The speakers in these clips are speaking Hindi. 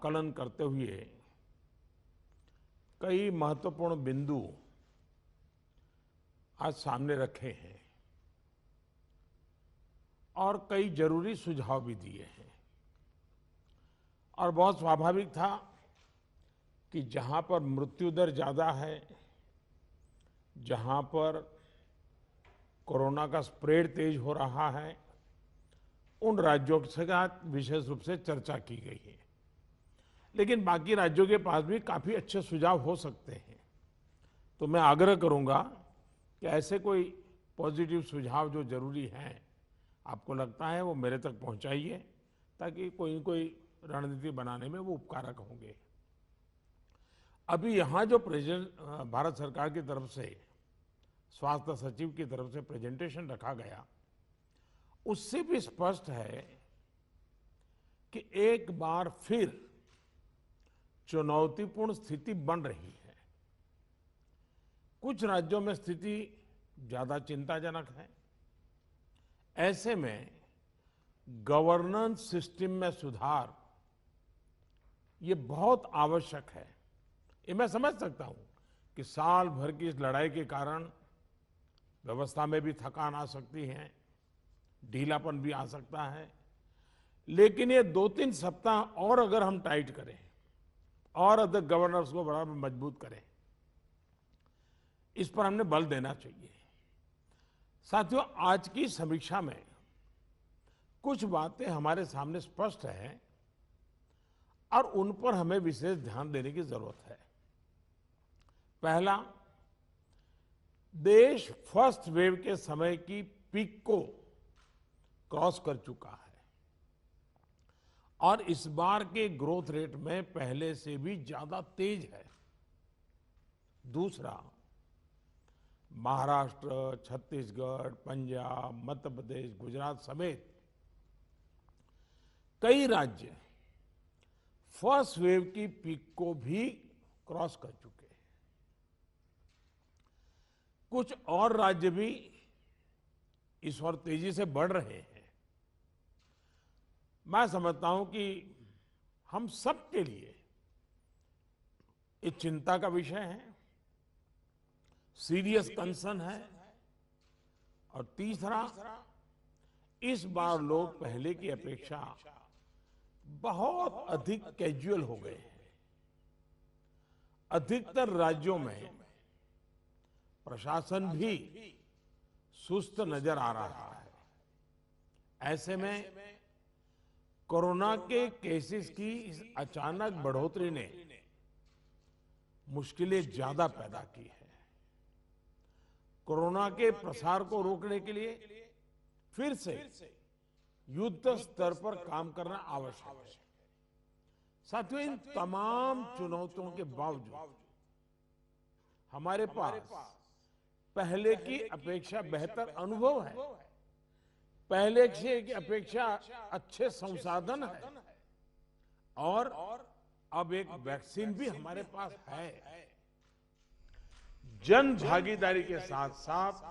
आकलन करते हुए कई महत्वपूर्ण बिंदु आज सामने रखे हैं और कई जरूरी सुझाव भी दिए हैं। और बहुत स्वाभाविक था कि जहां पर मृत्यु दर ज्यादा है, जहां पर कोरोना का स्प्रेड तेज हो रहा है, उन राज्यों के साथ विशेष रूप से चर्चा की गई है। लेकिन बाकी राज्यों के पास भी काफी अच्छे सुझाव हो सकते हैं। तो मैं आग्रह करूंगा कि ऐसे कोई पॉजिटिव सुझाव जो जरूरी हैं, आपको लगता है, वो मेरे तक पहुंचाइए, ताकि कोई कोई रणनीति बनाने में वो उपकारक होंगे। अभी यहाँ जो भारत सरकार की तरफ से स्वास्थ्य सचिव की तरफ से प्रेजेंटेशन रखा गया, उससे भी स्पष्ट है कि एक बार फिर चुनौतीपूर्ण स्थिति बन रही है। कुछ राज्यों में स्थिति ज्यादा चिंताजनक है। ऐसे में गवर्नेंस सिस्टम में सुधार ये बहुत आवश्यक है। ये मैं समझ सकता हूं कि साल भर की इस लड़ाई के कारण व्यवस्था में भी थकान आ सकती है, ढीलापन भी आ सकता है। लेकिन ये 2-3 सप्ताह और अगर हम टाइट करें और अदर गवर्नर्स को बड़ा मजबूत करें, इस पर हमने बल देना चाहिए। साथियों, आज की समीक्षा में कुछ बातें हमारे सामने स्पष्ट हैं और उन पर हमें विशेष ध्यान देने की जरूरत है। पहला, देश फर्स्ट वेव के समय की पीक को क्रॉस कर चुका है और इस बार के ग्रोथ रेट में पहले से भी ज्यादा तेज है। दूसरा, महाराष्ट्र, छत्तीसगढ़, पंजाब, मध्य प्रदेश, गुजरात समेत कई राज्य फर्स्ट वेव की पीक को भी क्रॉस कर चुके हैं। कुछ और राज्य भी इस ओर तेजी से बढ़ रहे हैं। मैं समझता हूं कि हम सब के लिए ये चिंता का विषय है, सीरियस कंसर्न है। और तीसरा, इस बार लोग पहले की अपेक्षा बहुत अधिक कैजुअल हो गए हैं। अधिकतर राज्यों में प्रशासन भी सुस्त नजर आ रहा है। ऐसे में कोरोना के केसेस की इस अचानक बढ़ोतरी ने मुश्किलें ज्यादा पैदा की है। कोरोना के प्रसार को रोकने के लिए फिर से युद्ध स्तर पर काम करना आवश्यक है। साथियों, इन तमाम चुनौतियों के बावजूद हमारे पास पहले की अपेक्षा बेहतर अनुभव है, पहले की अपेक्षा अच्छे संसाधन है और अब एक वैक्सीन भी हमारे पास है। जन भागीदारी के साथ साथ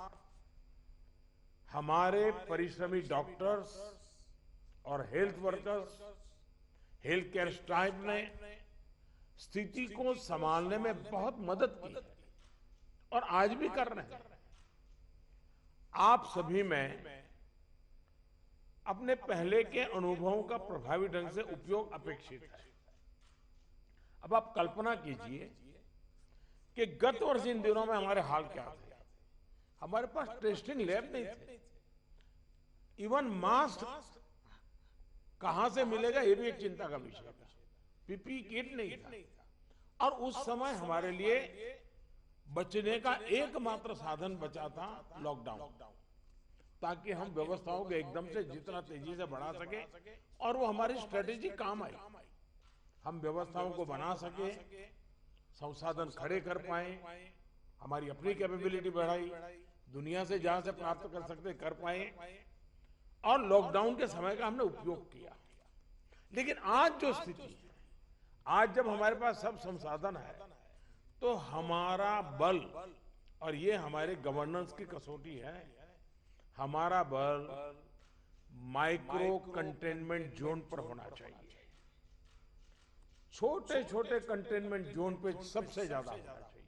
हमारे परिश्रमी डॉक्टर्स और health workers, health care staff ने स्थिति को संभालने में बहुत मदद की है और आज भी कर रहे हैं। आप सभी में अपने पहले के अनुभवों का प्रभावी ढंग से उपयोग अपेक्षित है। अब आप कल्पना कीजिए कि गत वर्ष इन दिनों में हमारे हाल क्या थे। हमारे पास टेस्टिंग लैब नहीं थे, इवन मास्क कहां से मिलेगा ये भी एक चिंता का विषय था, पीपी किट नहीं था। और उस समय हमारे लिए बचने का एकमात्र साधन बचा था लॉकडाउन, ताकि हम व्यवस्थाओं को एकदम से जितना तेजी से बढ़ा सके और वो हमारी स्ट्रेटेजी काम आई। हम व्यवस्थाओं को बना सके, संसाधन खड़े कर पाए, हमारी अपनी कैपेबिलिटी बढ़ाई, दुनिया से जहां से प्राप्त कर सकते कर पाए और लॉकडाउन के समय का हमने उपयोग किया। लेकिन आज जो स्थिति है, आज जब हमारे पास सब संसाधन है, तो हमारा बल, और ये हमारे गवर्नेंस की कसौटी है, हमारा बल माइक्रो कंटेनमेंट जोन पर होना चाहिए। छोटे छोटे कंटेनमेंट जोन पे सबसे ज्यादा होना चाहिए।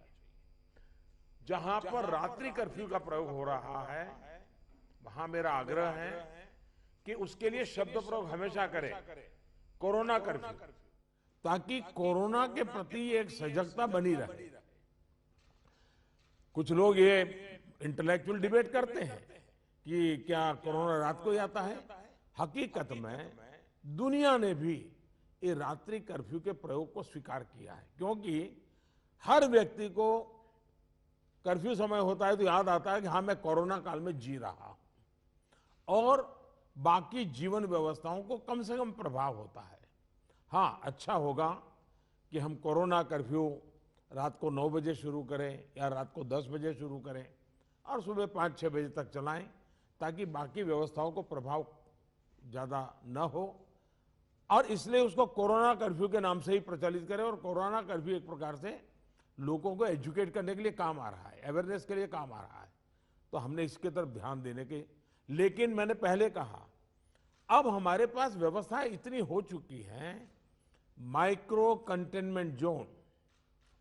जहां पर रात्रि कर्फ्यू का प्रयोग हो रहा है, वहां मेरा आग्रह है कि उसके लिए शब्द प्रयोग हमेशा करें, कोरोना कर्फ्यू, ताकि कोरोना के प्रति एक सजगता बनी रहे। कुछ लोग ये इंटेलेक्चुअल डिबेट करते हैं कि क्या कोरोना रात को ही आता है। हकीकत में दुनिया ने भी ये रात्रि कर्फ्यू के प्रयोग को स्वीकार किया है, क्योंकि हर व्यक्ति को कर्फ्यू समय होता है तो याद आता है कि हाँ, मैं कोरोना काल में जी रहा हूं और बाकी जीवन व्यवस्थाओं को कम से कम प्रभाव होता है। हाँ, अच्छा होगा कि हम कोरोना कर्फ्यू रात को 9 बजे शुरू करें या रात को 10 बजे शुरू करें और सुबह 5-6 बजे तक चलाएं, ताकि बाकी व्यवस्थाओं को प्रभाव ज़्यादा न हो। और इसलिए उसको कोरोना कर्फ्यू के नाम से ही प्रचलित करें। और कोरोना कर्फ्यू एक प्रकार से लोगों को एजुकेट करने के लिए काम आ रहा है, अवेयरनेस के लिए काम आ रहा है, तो हमने इसके तरफ ध्यान देने के। लेकिन मैंने पहले कहा, अब हमारे पास व्यवस्थाएं इतनी हो चुकी हैं, माइक्रो कंटेनमेंट जोन,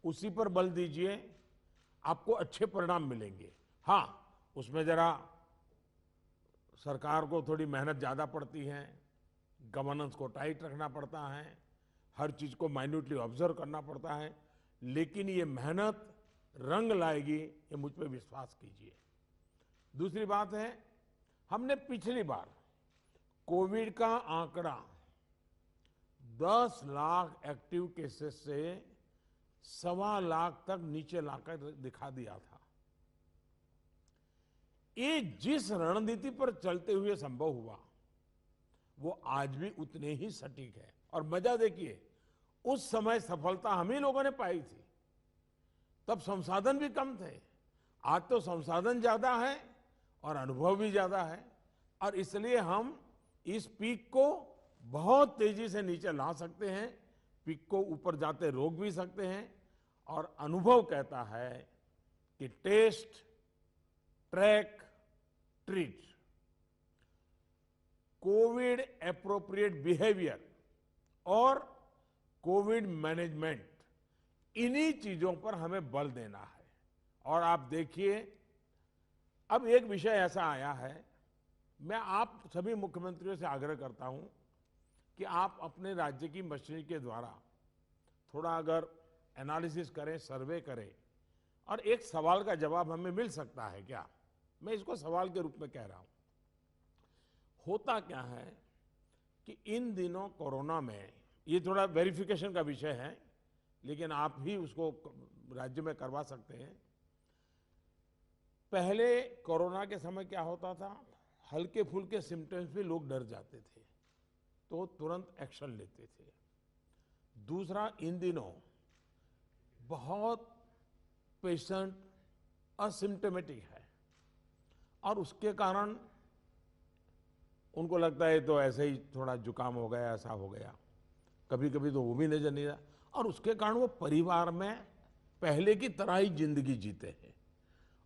उसी पर बल दीजिए, आपको अच्छे परिणाम मिलेंगे। हाँ, उसमें जरा सरकार को थोड़ी मेहनत ज्यादा पड़ती है, गवर्नेंस को टाइट रखना पड़ता है, हर चीज को माइन्यूटली ऑब्जर्व करना पड़ता है, लेकिन ये मेहनत रंग लाएगी, ये मुझ पर विश्वास कीजिए। दूसरी बात है, हमने पिछली बार कोविड का आंकड़ा 10 लाख एक्टिव केसेस से 1.25 लाख तक नीचे लाकर दिखा दिया था। ये जिस रणनीति पर चलते हुए संभव हुआ, वो आज भी उतने ही सटीक है। और मजा देखिए, उस समय सफलता हम ही लोगों ने पाई थी, तब संसाधन भी कम थे। आज तो संसाधन ज्यादा है और अनुभव भी ज्यादा है, और इसलिए हम इस पीक को बहुत तेजी से नीचे ला सकते हैं, पीक को ऊपर जाते रोक भी सकते हैं। और अनुभव कहता है कि test, track, treat, Covid appropriate behaviour और कोविड मैनेजमेंट, इन्हीं चीजों पर हमें बल देना है। और आप देखिए, अब एक विषय ऐसा आया है, मैं आप सभी मुख्यमंत्रियों से आग्रह करता हूं कि आप अपने राज्य की मशीनरी के द्वारा थोड़ा अगर एनालिसिस करें, सर्वे करें, और एक सवाल का जवाब हमें मिल सकता है क्या, मैं इसको सवाल के रूप में कह रहा हूं। होता क्या है कि इन दिनों कोरोना में, ये थोड़ा वेरिफिकेशन का विषय है, लेकिन आप भी उसको राज्य में करवा सकते हैं। पहले कोरोना के समय क्या होता था, हल्के फुल्के सिम्टम्स भी लोग डर जाते थे, तो तुरंत एक्शन लेते थे। दूसरा, इन दिनों बहुत पेशेंट असिम्टोमेटिक है और उसके कारण उनको लगता है तो ऐसे ही थोड़ा जुकाम हो गया, ऐसा हो गया, कभी कभी तो वो भी नजर नहीं आता, और उसके कारण वो परिवार में पहले की तरह ही जिंदगी जीते हैं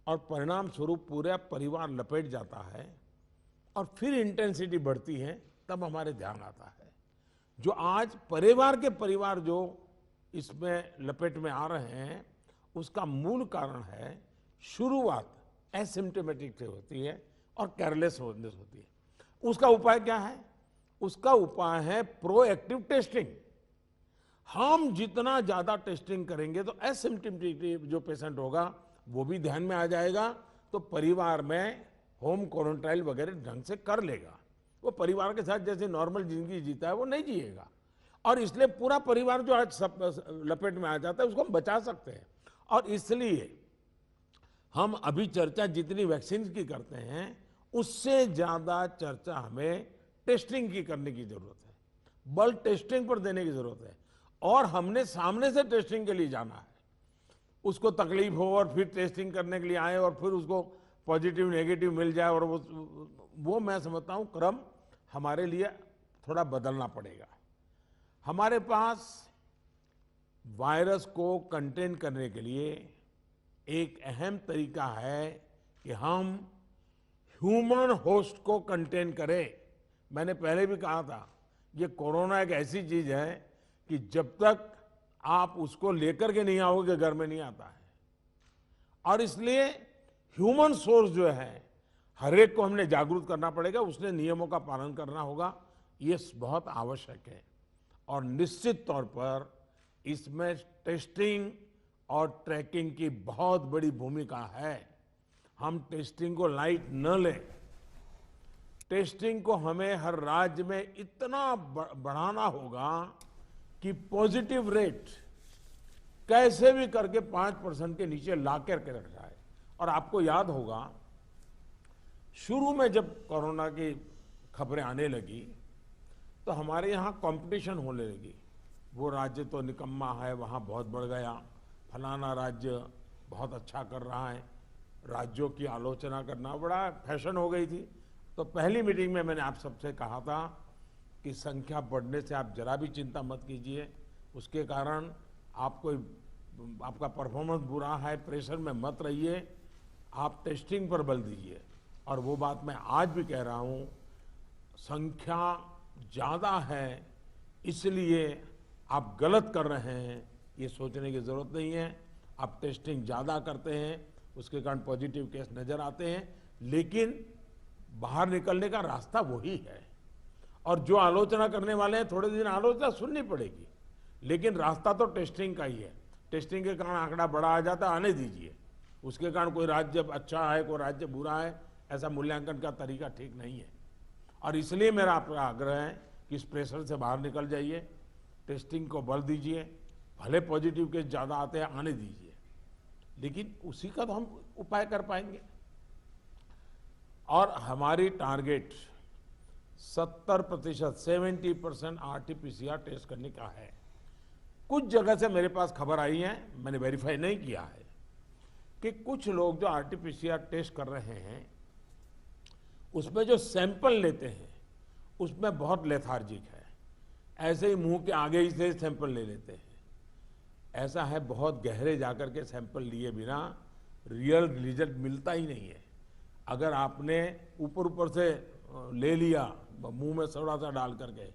और परिणाम स्वरूप पूरा परिवार लपेट जाता है और फिर इंटेंसिटी बढ़ती है। तब हमारे ध्यान आता है, जो आज परिवार जो इसमें लपेट में आ रहे हैं, उसका मूल कारण है शुरुआत एसिम्टोमेटिक से होती है और केयरलेस होती है। उसका उपाय क्या है? उसका उपाय है प्रोएक्टिव टेस्टिंग। हम जितना ज्यादा टेस्टिंग करेंगे तो एसिम्टोमेटिक जो पेशेंट होगा वो भी ध्यान में आ जाएगा, तो परिवार में होम क्वारंटाइन वगैरह ढंग से कर लेगा। वो परिवार के साथ जैसे नॉर्मल जिंदगी जीता है वो नहीं जिएगा, और इसलिए पूरा परिवार जो आज सब लपेट में आ जाता है उसको हम बचा सकते हैं। और इसलिए हम अभी चर्चा जितनी वैक्सीन की करते हैं उससे ज्यादा चर्चा हमें टेस्टिंग की करने की जरूरत है, बल टेस्टिंग पर देने की जरूरत है। और हमने सामने से टेस्टिंग के लिए जाना है, उसको तकलीफ हो और फिर टेस्टिंग करने के लिए आए और फिर उसको पॉजिटिव नेगेटिव मिल जाए, और वो मैं समझता हूं क्रम हमारे लिए थोड़ा बदलना पड़ेगा। हमारे पास वायरस को कंटेन करने के लिए एक अहम तरीका है कि हम ह्यूमन होस्ट को कंटेन करें। मैंने पहले भी कहा था, ये कोरोना एक ऐसी चीज है कि जब तक आप उसको लेकर के नहीं आओगे, घर में नहीं आता है। और इसलिए ह्यूमन सोर्स जो है, हर एक को हमने जागरूक करना पड़ेगा, उसने नियमों का पालन करना होगा, ये बहुत आवश्यक है। और निश्चित तौर पर इसमें टेस्टिंग और ट्रैकिंग की बहुत बड़ी भूमिका है। हम टेस्टिंग को लाइट न लें। टेस्टिंग को हमें हर राज्य में इतना बढ़ाना होगा कि पॉजिटिव रेट कैसे भी करके 5% के नीचे ला करके रख जाए। और आपको याद होगा, शुरू में जब कोरोना की खबरें आने लगी तो हमारे यहाँ कंपटीशन होने लगी। वो राज्य तो निकम्मा है, वहाँ बहुत बढ़ गया, फलाना राज्य बहुत अच्छा कर रहा है, राज्यों की आलोचना करना बड़ा फैशन हो गई थी। तो पहली मीटिंग में मैंने आप सबसे कहा था कि संख्या बढ़ने से आप जरा भी चिंता मत कीजिए, उसके कारण आपका परफॉर्मेंस बुरा है, प्रेशर में मत रहिए, आप टेस्टिंग पर बल दीजिए। और वो बात मैं आज भी कह रहा हूँ, संख्या ज़्यादा है इसलिए आप गलत कर रहे हैं, ये सोचने की ज़रूरत नहीं है। आप टेस्टिंग ज़्यादा करते हैं, उसके कारण पॉजिटिव केस नज़र आते हैं, लेकिन बाहर निकलने का रास्ता वही है। और जो आलोचना करने वाले हैं, थोड़े दिन आलोचना सुननी पड़ेगी, लेकिन रास्ता तो टेस्टिंग का ही है। टेस्टिंग के कारण आंकड़ा बड़ा आ जाता है, आने दीजिए। उसके कारण कोई राज्य अच्छा है, कोई राज्य बुरा है, ऐसा मूल्यांकन का तरीका ठीक नहीं है। और इसलिए मेरा आपका आग्रह है कि इस प्रेशर से बाहर निकल जाइए, टेस्टिंग को बल दीजिए। भले पॉजिटिव केस ज़्यादा आते हैं, आने दीजिए, लेकिन उसी का तो हम उपाय कर पाएंगे। और हमारी टारगेट 70%, 70% RT-PCR टेस्ट करने का है। कुछ जगह से मेरे पास खबर आई है, मैंने वेरीफाई नहीं किया है, कि कुछ लोग जो RT-PCR टेस्ट कर रहे हैं उसमें जो सैंपल लेते हैं उसमें बहुत लेथार्जिक है, ऐसे ही मुंह के आगे ही से सैंपल ले लेते हैं। ऐसा है, बहुत गहरे जाकर के सैंपल लिए बिना रियल रिजल्ट मिलता ही नहीं है। अगर आपने ऊपर ऊपर से ले लिया मुंह में थोड़ा सा डाल करके,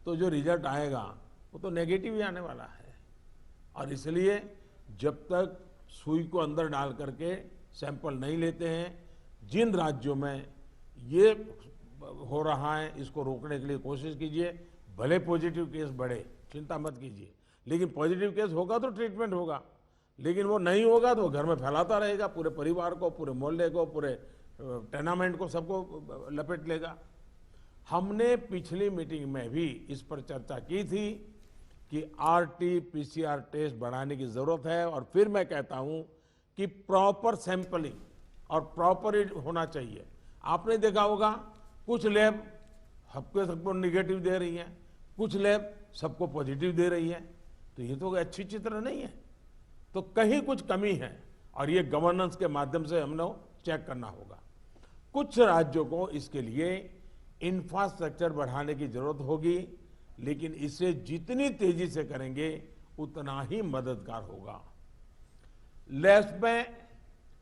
तो जो रिजल्ट आएगा वो तो नेगेटिव ही आने वाला है। और इसलिए जब तक सुई को अंदर डाल करके सैंपल नहीं लेते हैं, जिन राज्यों में ये हो रहा है इसको रोकने के लिए कोशिश कीजिए। भले पॉजिटिव केस बढ़े, चिंता मत कीजिए, लेकिन पॉजिटिव केस होगा तो ट्रीटमेंट होगा, लेकिन वो नहीं होगा तो वो घर में फैलाता रहेगा, पूरे परिवार को, पूरे मोहल्ले को, पूरे टेनामेंट को, सबको लपेट लेगा। हमने पिछली मीटिंग में भी इस पर चर्चा की थी कि RT-PCR टेस्ट बढ़ाने की जरूरत है। और फिर मैं कहता हूं कि प्रॉपर सैंपलिंग और प्रॉपर होना चाहिए। आपने देखा होगा, कुछ लैब सबको निगेटिव दे रही है, कुछ लैब सबको पॉजिटिव दे रही है, तो ये तो अच्छी चित्र नहीं है। तो कहीं कुछ कमी है, और ये गवर्नेंस के माध्यम से हमने चेक करना होगा। कुछ राज्यों को इसके लिए इंफ्रास्ट्रक्चर बढ़ाने की जरूरत होगी, लेकिन इसे जितनी तेजी से करेंगे उतना ही मददगार होगा। लैब्स में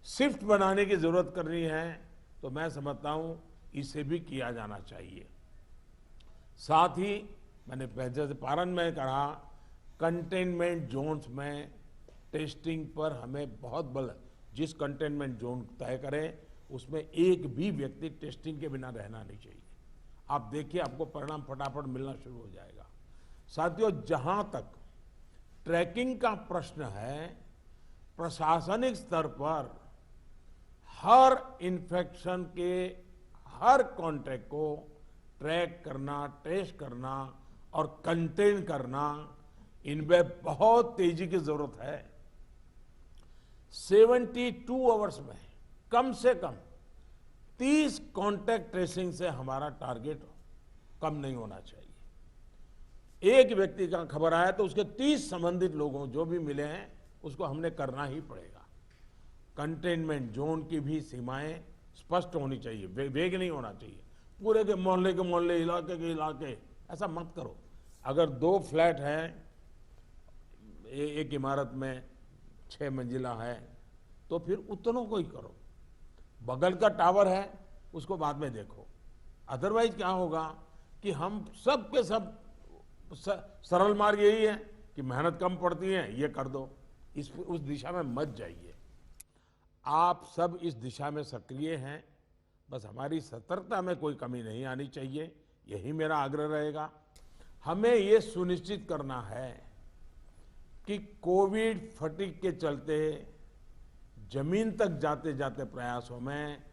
शिफ्ट बनाने की जरूरत करनी है, तो मैं समझता हूं इसे भी किया जाना चाहिए। साथ ही मैंने पहले से पारण में कहा, कंटेनमेंट जोन्स में टेस्टिंग पर हमें बहुत बल, जिस कंटेनमेंट जोन तय करें उसमें एक भी व्यक्ति टेस्टिंग के बिना रहना नहीं चाहिए। आप देखिए, आपको परिणाम फटाफट मिलना शुरू हो जाएगा। साथियों, जहां तक ट्रैकिंग का प्रश्न है, प्रशासनिक स्तर पर हर इन्फेक्शन के हर कॉन्टैक्ट को ट्रैक करना, टेस्ट करना और कंटेन करना, इनमें बहुत तेजी की जरूरत है। 72 आवर्स में कम से कम 30 कॉन्टैक्ट ट्रेसिंग से हमारा टारगेट कम नहीं होना चाहिए। एक व्यक्ति का खबर आया तो उसके 30 संबंधित लोगों जो भी मिले हैं उसको हमने करना ही पड़ेगा। कंटेनमेंट जोन की भी सीमाएं स्पष्ट होनी चाहिए, वेग नहीं होना चाहिए। पूरे के मोहल्ले, इलाके के इलाके, ऐसा मत करो। अगर 2 फ्लैट हैं, एक इमारत में 6 मंजिला है, तो फिर उतनों को ही करो। बगल का टावर है, उसको बाद में देखो। अदरवाइज क्या होगा कि हम सब के सब सरल मार्ग यही है कि मेहनत कम पड़ती है, ये कर दो, उस दिशा में मत जाइए। आप सब इस दिशा में सक्रिय हैं, बस हमारी सतर्कता में कोई कमी नहीं आनी चाहिए, यही मेरा आग्रह रहेगा। हमें ये सुनिश्चित करना है कि कोविड फटीग के चलते जमीन तक जाते जाते प्रयासों में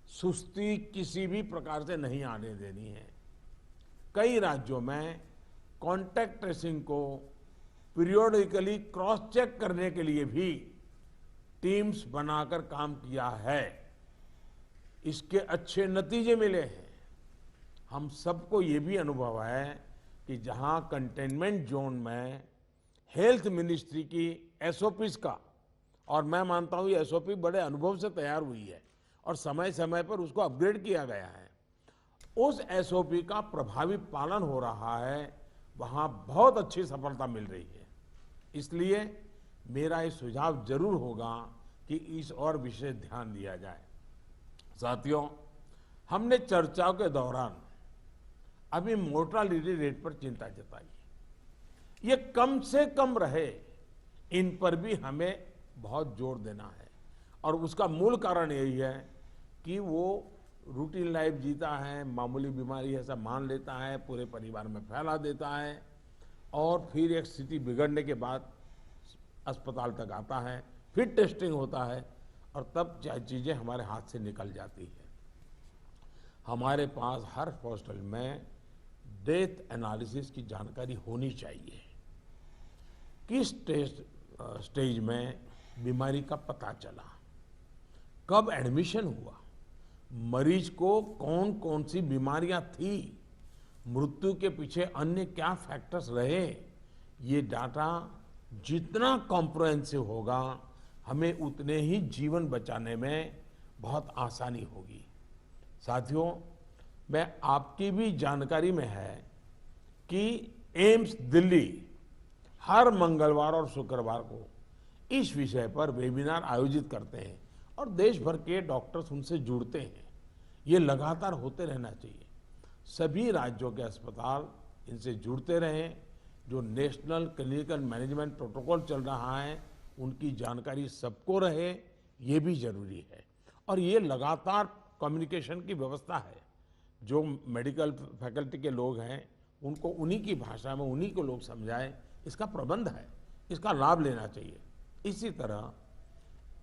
सुस्ती किसी भी प्रकार से नहीं आने देनी है। कई राज्यों में कॉन्टैक्ट ट्रेसिंग को पीरियोडिकली क्रॉस चेक करने के लिए भी टीम्स बनाकर काम किया है, इसके अच्छे नतीजे मिले हैं। हम सबको ये भी अनुभव है कि जहां कंटेनमेंट जोन में हेल्थ मिनिस्ट्री की एसओपीज का, और मैं मानता हूं ये एसओपी बड़े अनुभव से तैयार हुई है और समय समय पर उसको अपग्रेड किया गया है, उस एसओपी का प्रभावी पालन हो रहा है, वहां बहुत अच्छी सफलता मिल रही है। इसलिए मेरा ये सुझाव जरूर होगा कि इस और विशेष ध्यान दिया जाए। साथियों, हमने चर्चाओं के दौरान अभी मोर्टालिटी रेट पर चिंता जताई, ये कम से कम रहे, इन पर भी हमें बहुत जोर देना है। और उसका मूल कारण यही है कि वो रूटीन लाइफ जीता है, मामूली बीमारी ऐसा मान लेता है, पूरे परिवार में फैला देता है और फिर एक स्थिति बिगड़ने के बाद अस्पताल तक आता है, फिर टेस्टिंग होता है और तब चीजें हमारे हाथ से निकल जाती है। हमारे पास हर हॉस्पिटल में डेथ एनालिसिस की जानकारी होनी चाहिए, किस स्टेज में बीमारी का पता चला, कब एडमिशन हुआ, मरीज को कौन कौन सी बीमारियां थी, मृत्यु के पीछे अन्य क्या फैक्टर्स रहे। ये डाटा जितना कॉम्प्रिहेंसिव होगा, हमें उतने ही जीवन बचाने में बहुत आसानी होगी। साथियों, मैं आपकी भी जानकारी में है कि एम्स दिल्ली हर मंगलवार और शुक्रवार को इस विषय पर वेबिनार आयोजित करते हैं और देश भर के डॉक्टर्स उनसे जुड़ते हैं। ये लगातार होते रहना चाहिए। सभी राज्यों के अस्पताल इनसे जुड़ते रहें। जो नेशनल क्लिनिकल मैनेजमेंट प्रोटोकॉल चल रहा है, उनकी जानकारी सबको रहे, ये भी जरूरी है। और ये लगातार कम्युनिकेशन की व्यवस्था है। जो मेडिकल फैकल्टी के लोग हैं, उनको उन्हीं की भाषा में उन्हीं को लोग समझाएं, इसका प्रबंध है, इसका लाभ लेना चाहिए। इसी तरह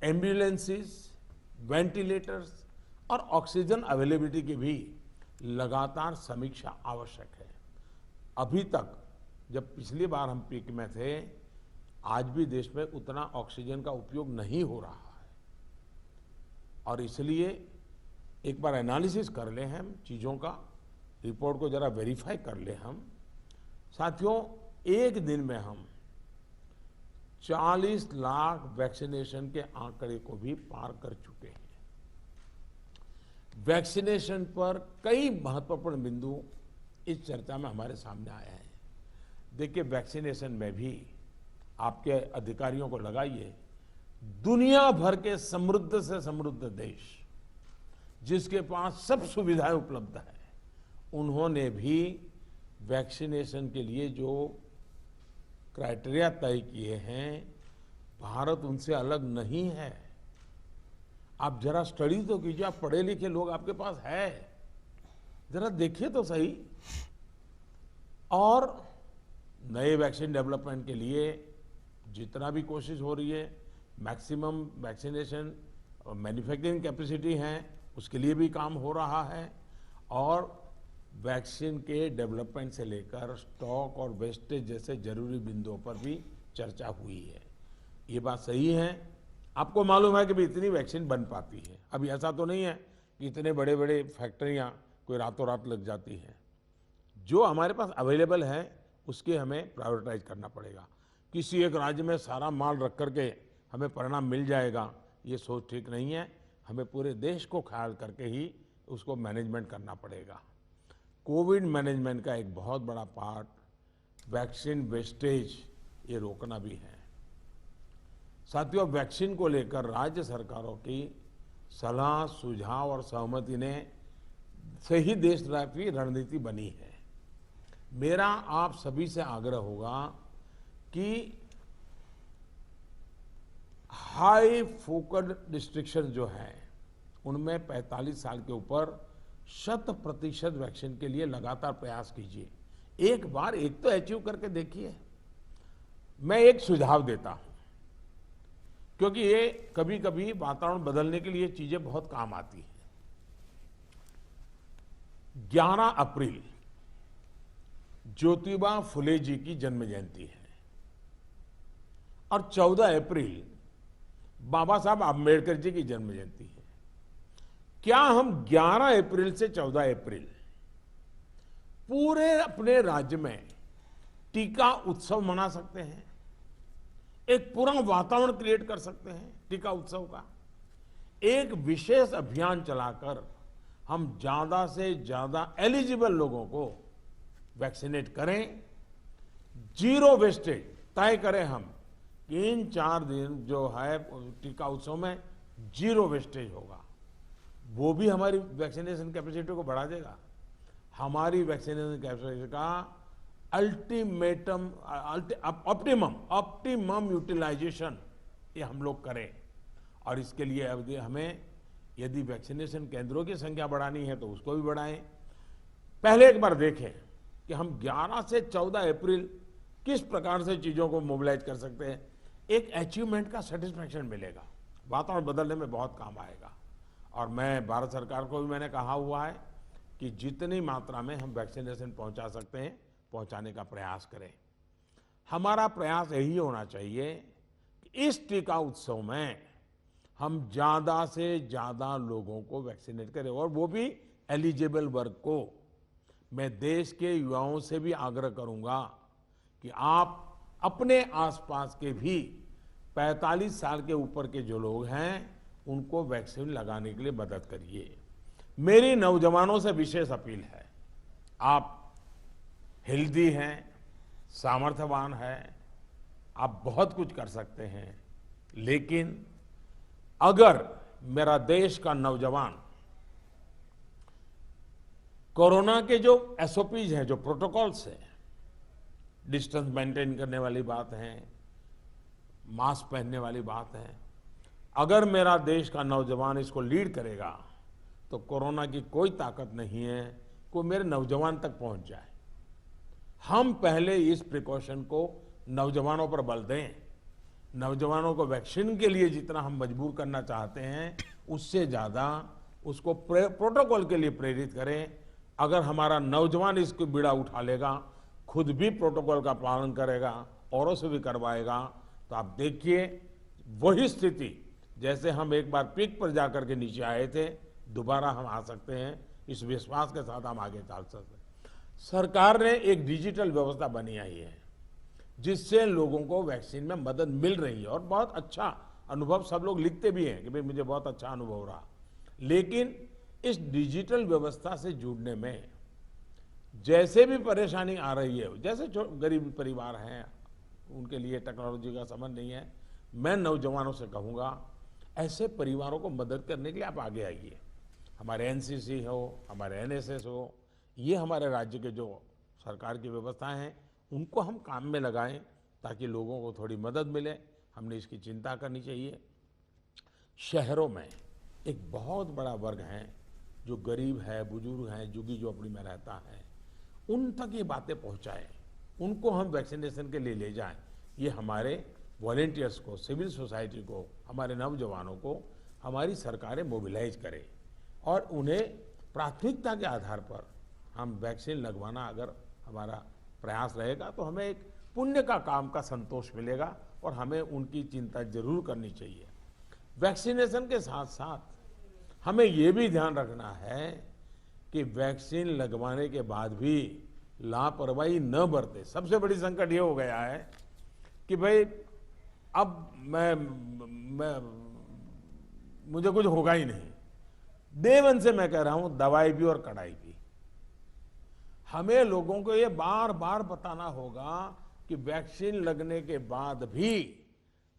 एम्बुलेंसेस, वेंटिलेटर्स और ऑक्सीजन अवेलेबिलिटी की भी लगातार समीक्षा आवश्यक है। अभी तक जब पिछली बार हम पीक में थे, आज भी देश में उतना ऑक्सीजन का उपयोग नहीं हो रहा है और इसलिए एक बार एनालिसिस कर लें हम चीज़ों का, रिपोर्ट को जरा वेरीफाई कर लें हम। साथियों, एक दिन में हम 40 लाख वैक्सीनेशन के आंकड़े को भी पार कर चुके हैं। वैक्सीनेशन पर कई महत्वपूर्ण बिंदु इस चर्चा में हमारे सामने आए हैं। देखिए, वैक्सीनेशन में भी आपके अधिकारियों को लगाइए, दुनिया भर के समृद्ध से समृद्ध देश जिसके पास सब सुविधाएं उपलब्ध है, उन्होंने भी वैक्सीनेशन के लिए जो क्राइटेरिया तय किए हैं, भारत उनसे अलग नहीं है। आप जरा स्टडी तो कीजिए, आप पढ़े लिखे लोग आपके पास है, जरा देखिए तो सही। और नए वैक्सीन डेवलपमेंट के लिए जितना भी कोशिश हो रही है, मैक्सिमम वैक्सीनेशन और मैन्युफैक्चरिंग कैपेसिटी है, उसके लिए भी काम हो रहा है। और वैक्सीन के डेवलपमेंट से लेकर स्टॉक और वेस्टेज जैसे जरूरी बिंदुओं पर भी चर्चा हुई है। ये बात सही है। आपको मालूम है कि भी इतनी वैक्सीन बन पाती है। अभी ऐसा तो नहीं है कि इतने बड़े बड़े फैक्ट्रियां कोई रातों रात लग जाती हैं। जो हमारे पास अवेलेबल है उसके हमें प्रायोरिटाइज करना पड़ेगा। किसी एक राज्य में सारा माल रख करके हमें परिणाम मिल जाएगा, ये सोच ठीक नहीं है। हमें पूरे देश को ख्याल करके ही उसको मैनेजमेंट करना पड़ेगा। कोविड मैनेजमेंट का एक बहुत बड़ा पार्ट वैक्सीन वेस्टेज ये रोकना भी है। साथियों, वैक्सीन को लेकर राज्य सरकारों की सलाह, सुझाव और सहमति ने से ही देशव्यापी रणनीति बनी है। मेरा आप सभी से आग्रह होगा कि हाई फोकस्ड डिस्ट्रिक्शन जो है उनमें 45 साल के ऊपर 100% वैक्सीन के लिए लगातार प्रयास कीजिए। एक बार एक तो अचीव करके देखिए। मैं एक सुझाव देता हूं, क्योंकि ये कभी कभी वातावरण बदलने के लिए चीजें बहुत काम आती हैं। 11 अप्रैल ज्योतिबा फुले जी की जन्म जयंती है और 14 अप्रैल बाबा साहब आम्बेडकर जी की जन्म जयंती है। क्या हम 11 अप्रैल से 14 अप्रैल पूरे अपने राज्य में टीका उत्सव मना सकते हैं? एक पूरा वातावरण क्रिएट कर सकते हैं टीका उत्सव का। एक विशेष अभियान चलाकर हम ज्यादा से ज्यादा एलिजिबल लोगों को वैक्सीनेट करें। जीरो वेस्टेज तय करें हम कि इन 4 दिन जो है टीका उत्सव में जीरो वेस्टेज होगा। वो भी हमारी वैक्सीनेशन कैपेसिटी को बढ़ा देगा। हमारी वैक्सीनेशन कैपेसिटी का ऑप्टिमम यूटिलाइजेशन ये हम लोग करें। और इसके लिए अब हमें यदि वैक्सीनेशन केंद्रों की संख्या बढ़ानी है तो उसको भी बढ़ाएं। पहले एक बार देखें कि हम 11 से 14 अप्रैल किस प्रकार से चीजों को मोबिलाइज कर सकते हैं। एक अचीवमेंट का सेटिस्फैक्शन मिलेगा, वातावरण बदलने में बहुत काम आएगा। और मैं भारत सरकार को भी मैंने कहा हुआ है कि जितनी मात्रा में हम वैक्सीनेशन पहुंचा सकते हैं पहुंचाने का प्रयास करें। हमारा प्रयास यही होना चाहिए कि इस टीका उत्सव में हम ज्यादा से ज्यादा लोगों को वैक्सीनेट करें, और वो भी एलिजिबल वर्ग को। मैं देश के युवाओं से भी आग्रह करूंगा कि आप अपने आसपास के भी 45 साल के ऊपर के जो लोग हैं उनको वैक्सीन लगाने के लिए मदद करिए। मेरी नौजवानों से विशेष अपील है, आप हेल्दी हैं, सामर्थ्यवान हैं, आप बहुत कुछ कर सकते हैं, लेकिन अगर मेरा देश का नौजवान कोरोना के जो एसओपीज हैं, जो प्रोटोकॉल्स हैं, डिस्टेंस मेंटेन करने वाली बात है, मास्क पहनने वाली बात है, अगर मेरा देश का नौजवान इसको लीड करेगा तो कोरोना की कोई ताकत नहीं है कि मेरे नौजवान तक पहुंच जाए। हम पहले इस प्रिकॉशन को नौजवानों पर बल दें। नौजवानों को वैक्सीन के लिए जितना हम मजबूर करना चाहते हैं उससे ज्यादा उसको प्रोटोकॉल के लिए प्रेरित करें। अगर हमारा नौजवान इसको बीड़ा उठा लेगा, खुद भी प्रोटोकॉल का पालन करेगा, औरों से भी करवाएगा, तो आप देखिए वही स्थिति जैसे हम एक बार पीक पर जाकर के नीचे आए थे, दोबारा हम आ सकते हैं। इस विश्वास के साथ हम आगे चल सकते हैं। सरकार ने एक डिजिटल व्यवस्था बनाई है जिससे लोगों को वैक्सीन में मदद मिल रही है, और बहुत अच्छा अनुभव सब लोग लिखते भी हैं कि भाई मुझे बहुत अच्छा अनुभव रहा। लेकिन इस डिजिटल व्यवस्था से जुड़ने में जैसे भी परेशानी आ रही है, जैसे गरीब परिवार हैं उनके लिए टेक्नोलॉजी का समझ नहीं है, मैं नौजवानों से कहूंगा ऐसे परिवारों को मदद करने के लिए आप आगे आइए। हमारे एनसीसी हो, हमारे एनएसएस हो, ये हमारे राज्य के जो सरकार की व्यवस्थाएं हैं उनको हम काम में लगाएं ताकि लोगों को थोड़ी मदद मिले। हमने इसकी चिंता करनी चाहिए। शहरों में एक बहुत बड़ा वर्ग है जो गरीब है, बुजुर्ग है, झुग्गी झोपड़ी में रहता है, उन तक ये बातें पहुंचाएं, उनको हम वैक्सीनेशन के लिए ले जाएं। ये हमारे वॉलेंटियर्स को, सिविल सोसाइटी को, हमारे नौजवानों को हमारी सरकारें मोबिलाइज करें और उन्हें प्राथमिकता के आधार पर हम वैक्सीन लगवाना अगर हमारा प्रयास रहेगा तो हमें एक पुण्य का काम का संतोष मिलेगा और हमें उनकी चिंता जरूर करनी चाहिए। वैक्सीनेशन के साथ साथ हमें ये भी ध्यान रखना है कि वैक्सीन लगवाने के बाद भी लापरवाही न बरते। सबसे बड़ी संकट ये हो गया है कि भाई अब मुझे कुछ होगा ही नहीं। डे वन से मैं कह रहा हूं, दवाई भी और कड़ाई भी। हमें लोगों को ये बार बार बताना होगा कि वैक्सीन लगने के बाद भी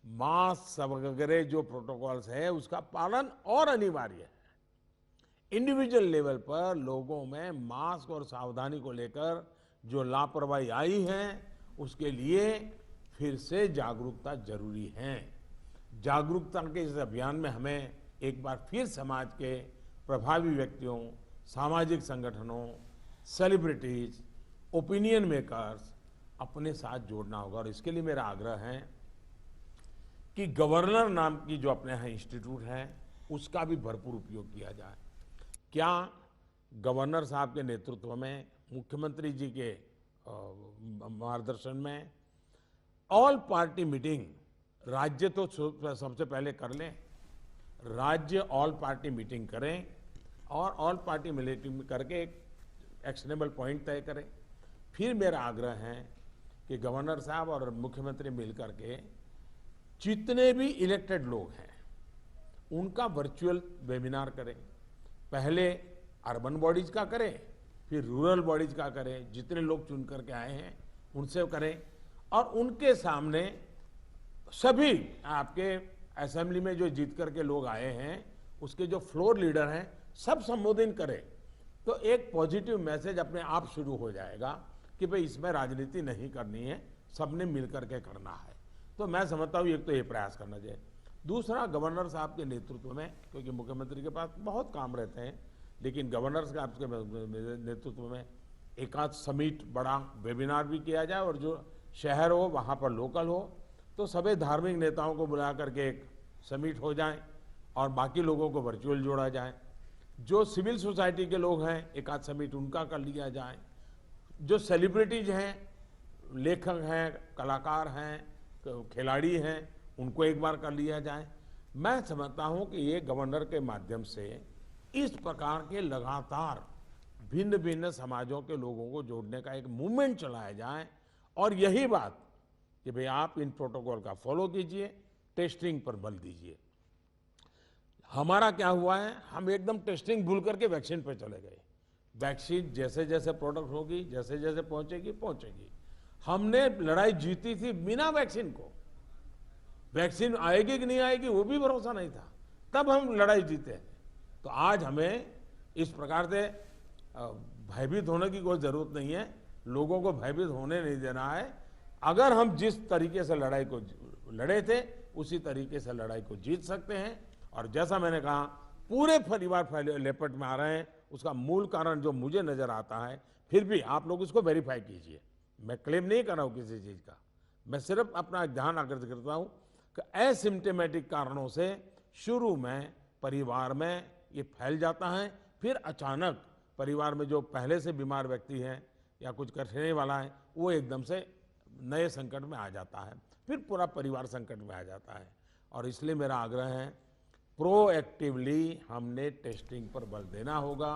मास्क वगैरह जो प्रोटोकॉल्स है उसका पालन और अनिवार्य है। इंडिविजुअल लेवल पर लोगों में मास्क और सावधानी को लेकर जो लापरवाही आई है उसके लिए फिर से जागरूकता जरूरी है। जागरूकता के इस अभियान में हमें एक बार फिर समाज के प्रभावी व्यक्तियों, सामाजिक संगठनों, सेलिब्रिटीज, ओपिनियन मेकर्स अपने साथ जोड़ना होगा। और इसके लिए मेरा आग्रह है कि गवर्नर नाम की जो अपने यहाँ इंस्टीट्यूट है उसका भी भरपूर उपयोग किया जाए। क्या गवर्नर साहब के नेतृत्व में, मुख्यमंत्री जी के मार्गदर्शन में ऑल पार्टी मीटिंग, राज्य तो सबसे पहले कर लें, राज्य ऑल पार्टी मीटिंग करें और ऑल पार्टी मीटिंग करके एक एक्शनेबल पॉइंट तय करें। फिर मेरा आग्रह है कि गवर्नर साहब और मुख्यमंत्री मिलकर के जितने भी इलेक्टेड लोग हैं उनका वर्चुअल वेबिनार करें। पहले अर्बन बॉडीज का करें, फिर रूरल बॉडीज का करें, जितने लोग चुन करके आए हैं उनसे करें और उनके सामने सभी आपके असेंबली में जो जीत करके लोग आए हैं उसके जो फ्लोर लीडर हैं सब संबोधित करें। तो एक पॉजिटिव मैसेज अपने आप शुरू हो जाएगा कि भाई इसमें राजनीति नहीं करनी है, सबने मिलकर के करना है। तो मैं समझता हूँ एक तो ये प्रयास करना चाहिए। दूसरा, गवर्नर साहब के नेतृत्व में, क्योंकि मुख्यमंत्री के पास बहुत काम रहते हैं, लेकिन गवर्नर साहब के नेतृत्व में एक आध समिट, बड़ा वेबिनार भी किया जाए और जो शहर हो वहाँ पर लोकल हो तो सभी धार्मिक नेताओं को बुला करके एक समिट हो जाए और बाकी लोगों को वर्चुअल जोड़ा जाए। जो सिविल सोसाइटी के लोग हैं एक आध समिट उनका कर लिया जाए। जो सेलिब्रिटीज हैं, लेखक हैं, कलाकार हैं, खिलाड़ी हैं, उनको एक बार कर लिया जाए। मैं समझता हूं कि ये गवर्नर के माध्यम से इस प्रकार के लगातार भिन्न भिन्न समाजों के लोगों को जोड़ने का एक मूवमेंट चलाया जाए। और यही बात कि भाई आप इन प्रोटोकॉल का फॉलो कीजिए, टेस्टिंग पर बल दीजिए। हमारा क्या हुआ है, हम एकदम टेस्टिंग भूल करके वैक्सीन पे चले गए। वैक्सीन जैसे जैसे प्रोडक्ट होगी, जैसे जैसे पहुंचेगी। हमने लड़ाई जीती थी बिना वैक्सीन को। वैक्सीन आएगी कि नहीं आएगी वो भी भरोसा नहीं था, तब हम लड़ाई जीते हैं। तो आज हमें इस प्रकार से भयभीत होने की कोई जरूरत नहीं है, लोगों को भयभीत होने नहीं देना है। अगर हम जिस तरीके से लड़ाई को लड़े थे उसी तरीके से लड़ाई को जीत सकते हैं। और जैसा मैंने कहा, पूरे परिवार लेपट में आ रहे हैं, उसका मूल कारण जो मुझे नजर आता है, फिर भी आप लोग इसको वेरीफाई कीजिए। मैं क्लेम नहीं कर रहा हूं किसी चीज का, मैं सिर्फ अपना ध्यान आकर्षित करता हूं कि एसिम्प्टोमेटिक कारणों से शुरू में परिवार में ये फैल जाता है, फिर अचानक परिवार में जो पहले से बीमार व्यक्ति है या कुछ करने वाला है वो एकदम से नए संकट में आ जाता है, फिर पूरा परिवार संकट में आ जाता है। और इसलिए मेरा आग्रह है, प्रोएक्टिवली हमने टेस्टिंग पर बल देना होगा।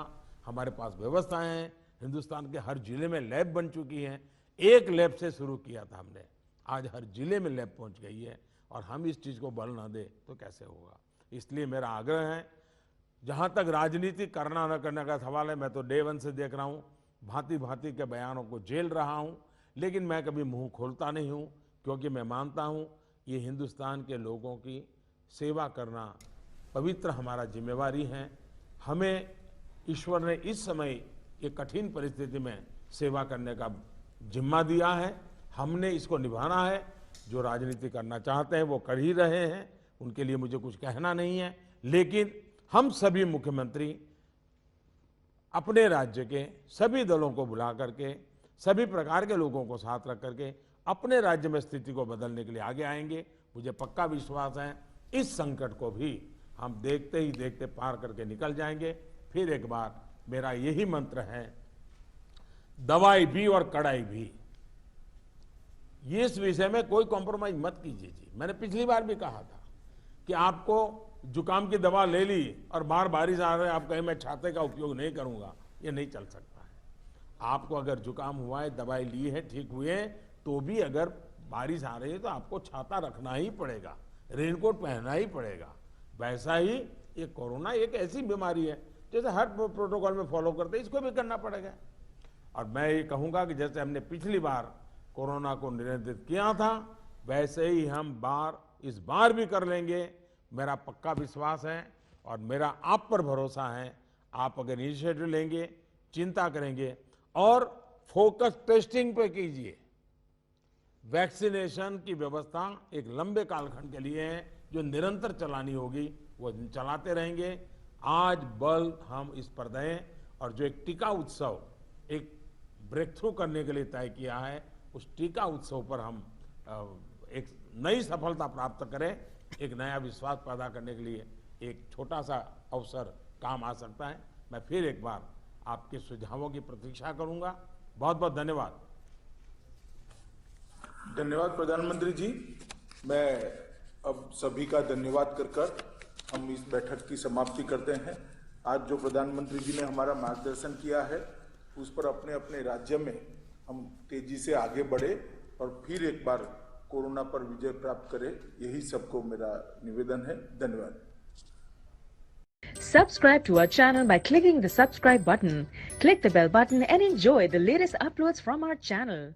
हमारे पास व्यवस्थाएं हैं, हिंदुस्तान के हर जिले में लैब बन चुकी हैं। एक लैब से शुरू किया था हमने, आज हर जिले में लैब पहुंच गई है। और हम इस चीज को बल ना दे तो कैसे होगा। इसलिए मेरा आग्रह है, जहां तक राजनीति करना न करने का सवाल है, मैं तो डे वन से देख रहा हूं, भांति भांति के बयानों को झेल रहा हूं, लेकिन मैं कभी मुंह खोलता नहीं हूं, क्योंकि मैं मानता हूं ये हिंदुस्तान के लोगों की सेवा करना पवित्र हमारा जिम्मेवारी है। हमें ईश्वर ने इस समय ये कठिन परिस्थिति में सेवा करने का जिम्मा दिया है, हमने इसको निभाना है। जो राजनीति करना चाहते हैं वो कर ही रहे हैं, उनके लिए मुझे कुछ कहना नहीं है। लेकिन हम सभी मुख्यमंत्री अपने राज्य के सभी दलों को बुला करके, सभी प्रकार के लोगों को साथ रख करके अपने राज्य में स्थिति को बदलने के लिए आगे आएंगे। मुझे पक्का विश्वास है इस संकट को भी हम देखते ही देखते पार करके निकल जाएंगे। फिर एक बार मेरा यही मंत्र है, दवाई भी और कड़ाई भी। ये इस विषय में कोई कॉम्प्रोमाइज मत कीजिए जी। मैंने पिछली बार भी कहा था कि आपको जुकाम की दवा ले ली और बाहर बारिश आ रही है, आप कहें मैं छाते का उपयोग नहीं करूंगा, ये नहीं चल सकता है। आपको अगर जुकाम हुआ है, दवाई ली है, ठीक हुए, तो भी अगर बारिश आ रही है तो आपको छाता रखना ही पड़ेगा, रेनकोट पहनना ही पड़ेगा। वैसा ही ये कोरोना एक ऐसी बीमारी है जैसे हर प्रोटोकॉल में फॉलो करते हैं, इसको भी करना पड़ेगा। और मैं ये कहूंगा कि जैसे हमने पिछली बार कोरोना को नियंत्रित किया था, वैसे ही हम इस बार भी कर लेंगे, मेरा पक्का विश्वास है। और मेरा आप पर भरोसा है, आप अगर इनिशिएटिव लेंगे, चिंता करेंगे और फोकस टेस्टिंग पे कीजिए। वैक्सीनेशन की व्यवस्था एक लंबे कालखंड के लिए है, जो निरंतर चलानी होगी, वो चलाते रहेंगे। आज बल हम इस पर दें और जो एक टीका उत्सव एक ब्रेक थ्रू करने के लिए तय किया है, उस टीका उत्सव पर हम एक नई सफलता प्राप्त करें। एक नया विश्वास पैदा करने के लिए एक छोटा सा अवसर काम आ सकता है। मैं फिर एक बार आपके सुझावों की प्रतीक्षा करूंगा। बहुत बहुत धन्यवाद। धन्यवाद प्रधानमंत्री जी। मैं अब सभी का धन्यवाद कर हम इस बैठक की समाप्ति करते हैं। आज जो प्रधानमंत्री जी ने हमारा मार्गदर्शन किया है, उस पर अपने अपने राज्य में हम तेजी से आगे बढ़े और फिर एक बार कोरोना पर विजय प्राप्त करें, यही सबको मेरा निवेदन है। धन्यवाद। Subscribe to our channel by clicking the subscribe button. Click the bell button and enjoy the latest uploads from our channel.